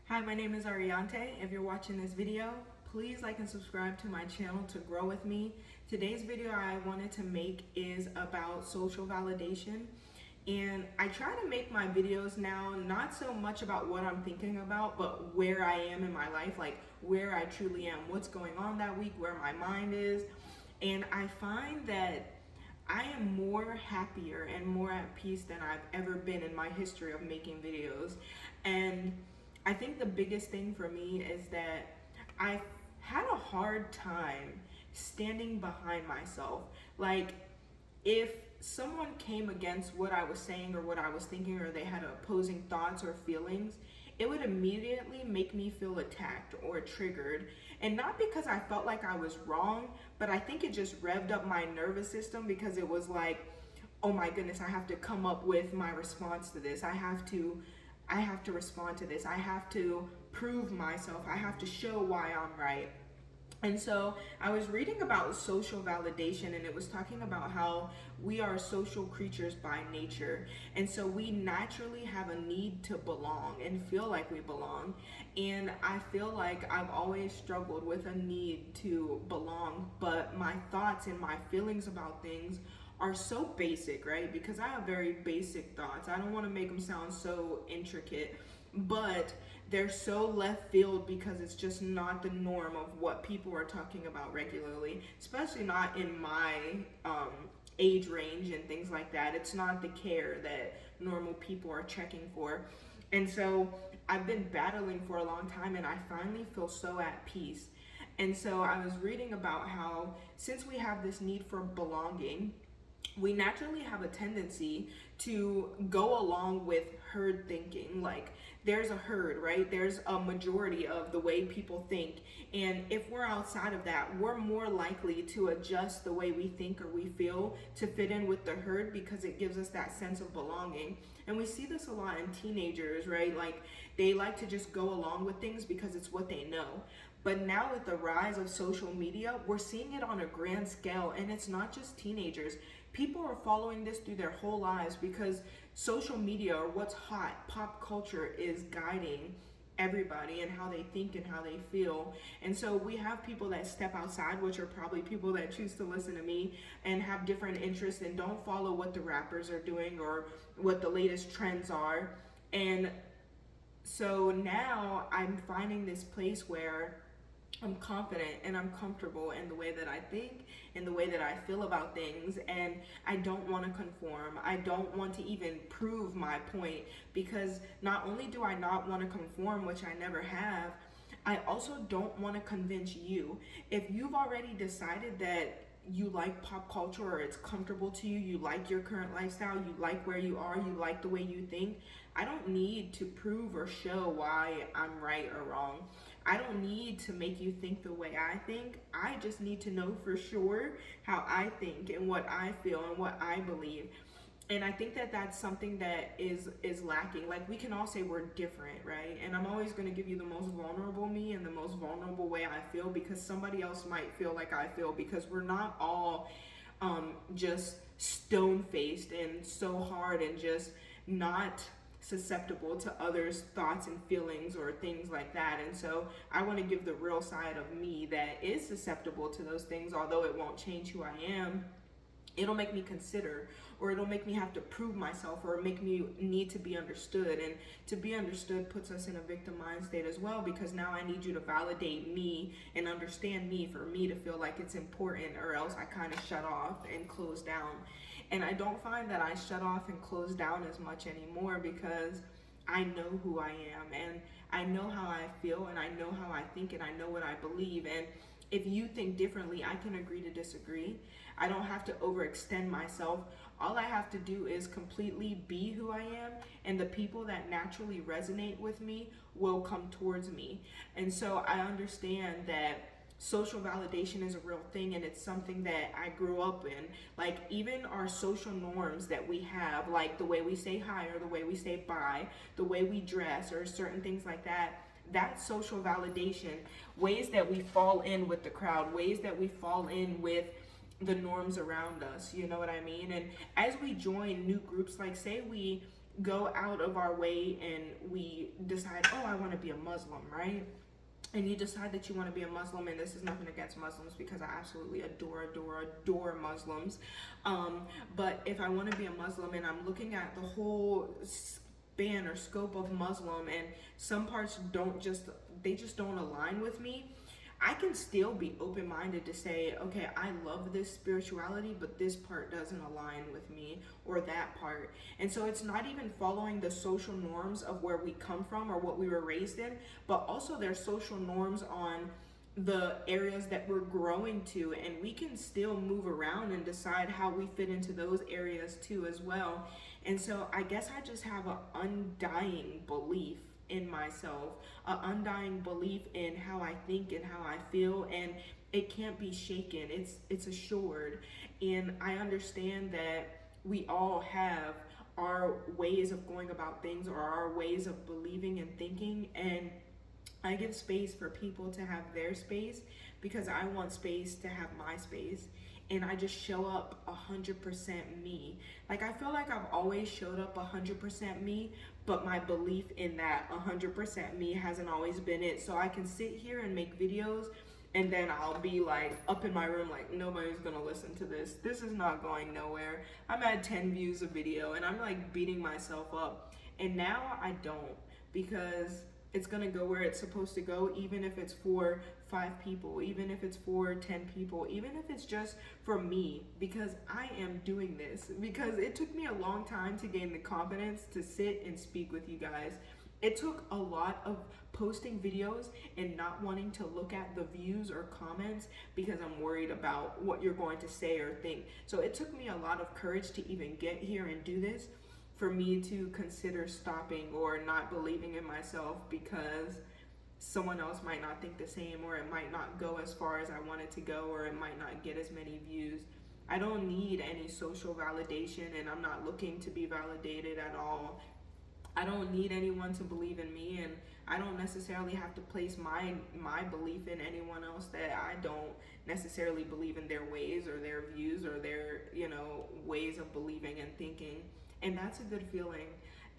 Hi, my name is Ariante. If you're watching this video, please like and subscribe to my channel to grow with me. Today's video I wanted to make is about social validation. And I try to make my videos now not so much about what I'm thinking about, but where I am in my life, like where I truly am, what's going on that week, where my mind is. And I find that I am more happier and more at peace than I've ever been in my history of making videos. And I think the biggest thing for me is that I had a hard time standing behind myself. Like, if someone came against what I was saying or what I was thinking, or they had opposing thoughts or feelings, it would immediately make me feel attacked or triggered. And not because I felt like I was wrong, but I think it just revved up my nervous system because it was like, oh my goodness, I have to come up with my response to this. I have to respond to this. I have to prove myself. I have to show why I'm right. And so I was reading about social validation, and it was talking about how we are social creatures by nature. And so we naturally have a need to belong and feel like we belong. And I feel like I've always struggled with a need to belong, but my thoughts and my feelings about things are so basic, right? Because I have very basic thoughts. I don't want to make them sound so intricate, but they're so left field because it's just not the norm of what people are talking about regularly, especially not in my age range and things like that. It's not the care that normal people are checking for. And so I've been battling for a long time, and I finally feel so at peace. And so I was reading about how, since we have this need for belonging, we naturally have a tendency to go along with herd thinking. Like, there's a herd, right? There's a majority of the way people think. And if we're outside of that, we're more likely to adjust the way we think or we feel to fit in with the herd because it gives us that sense of belonging. And we see this a lot in teenagers, right? Like, they like to just go along with things because it's what they know. But now with the rise of social media, we're seeing it on a grand scale, and it's not just teenagers. People are following this through their whole lives because social media, or what's hot, pop culture, is guiding everybody and how they think and how they feel. And so we have people that step outside, which are probably people that choose to listen to me and have different interests and don't follow what the rappers are doing or what the latest trends are. And so now I'm finding this place where I'm confident and I'm comfortable in the way that I think, in the way that I feel about things, and I don't want to conform. I don't want to even prove my point, because not only do I not want to conform, which I never have, I also don't want to convince you. If you've already decided that you like pop culture, or it's comfortable to you, you like your current lifestyle, you like where you are, you like the way you think, I don't need to prove or show why I'm right or wrong. I don't need to make you think the way I think. I just need to know for sure how I think and what I feel and what I believe. And I think that that's something that is lacking. Like, we can all say we're different, right? And I'm always going to give you the most vulnerable me and the most vulnerable way I feel, because somebody else might feel like I feel, because we're not all just stone-faced and so hard and just not susceptible to others' thoughts and feelings or things like that. And so I want to give the real side of me that is susceptible to those things. Although it won't change who I am, it'll make me consider, or it'll make me have to prove myself, or make me need to be understood. And to be understood puts us in a victim mind state as well, because now I need you to validate me and understand me for me to feel like it's important, or else I kind of shut off and close down. And I don't find that I shut off and close down as much anymore, because I know who I am, and I know how I feel, and I know how I think, and I know what I believe. And if you think differently, I can agree to disagree. I don't have to overextend myself. All I have to do is completely be who I am, and the people that naturally resonate with me will come towards me. And so I understand that social validation is a real thing, and it's something that I grew up in. Like, even our social norms that we have, like the way we say hi or the way we say bye, the way we dress, or certain things like that, that's social validation. Ways that we fall in with the crowd, ways that we fall in with the norms around us, you know what I mean? And as we join new groups, like, say we go out of our way and we decide, oh, I want to be a Muslim, right? And you decide that you want to be a Muslim, and this is nothing against Muslims because I absolutely adore Muslims. But if I want to be a Muslim and I'm looking at the whole span or scope of Muslim, and some parts they just don't align with me, I can still be open-minded to say, okay, I love this spirituality, but this part doesn't align with me, or that part. And so it's not even following the social norms of where we come from or what we were raised in, but also their social norms on the areas that we're growing to, and we can still move around and decide how we fit into those areas too as well. And so I guess I just have an undying belief in myself, an undying belief in how I think and how I feel, and it can't be shaken. It's assured. And I understand that we all have our ways of going about things, or our ways of believing and thinking, and I give space for people to have their space because I want space to have my space. And I just show up 100% me. Like, I feel like I've always showed up 100% me, but my belief in that 100% me hasn't always been it. So I can sit here and make videos, and then I'll be like up in my room like, nobody's gonna listen to this. This is not going nowhere. I'm at 10 views a video, and I'm like beating myself up. And now I don't, because it's gonna go where it's supposed to go, even if it's for 5 people, even if it's for 10 people, even if it's just for me, because I am doing this. Because it took me a long time to gain the confidence to sit and speak with you guys. It took a lot of posting videos and not wanting to look at the views or comments because I'm worried about what you're going to say or think. So it took me a lot of courage to even get here and do this, for me to consider stopping or not believing in myself because someone else might not think the same, or it might not go as far as I want it to go, or it might not get as many views. I don't need any social validation, and I'm not looking to be validated at all. I don't need anyone to believe in me, and I don't necessarily have to place my belief in anyone else that I don't necessarily believe in their ways or their views or their, ways of believing and thinking. And that's a good feeling.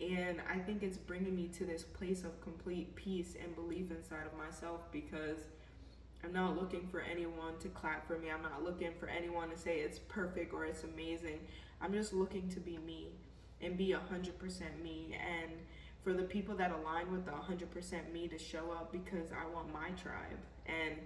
And I think it's bringing me to this place of complete peace and belief inside of myself, because I'm not looking for anyone to clap for me. I'm not looking for anyone to say it's perfect or it's amazing. I'm just looking to be me and be 100% me. And for the people that align with the 100% me to show up, because I want my tribe. And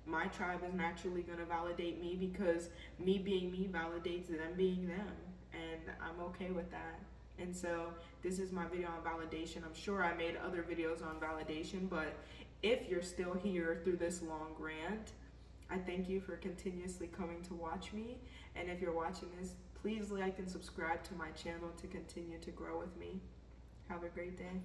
my tribe is naturally going to validate me, because me being me validates them being them. And I'm okay with that. And so this is my video on validation. I'm sure I made other videos on validation, but if you're still here through this long rant, I thank you for continuously coming to watch me. And if you're watching this, please like and subscribe to my channel to continue to grow with me. Have a great day.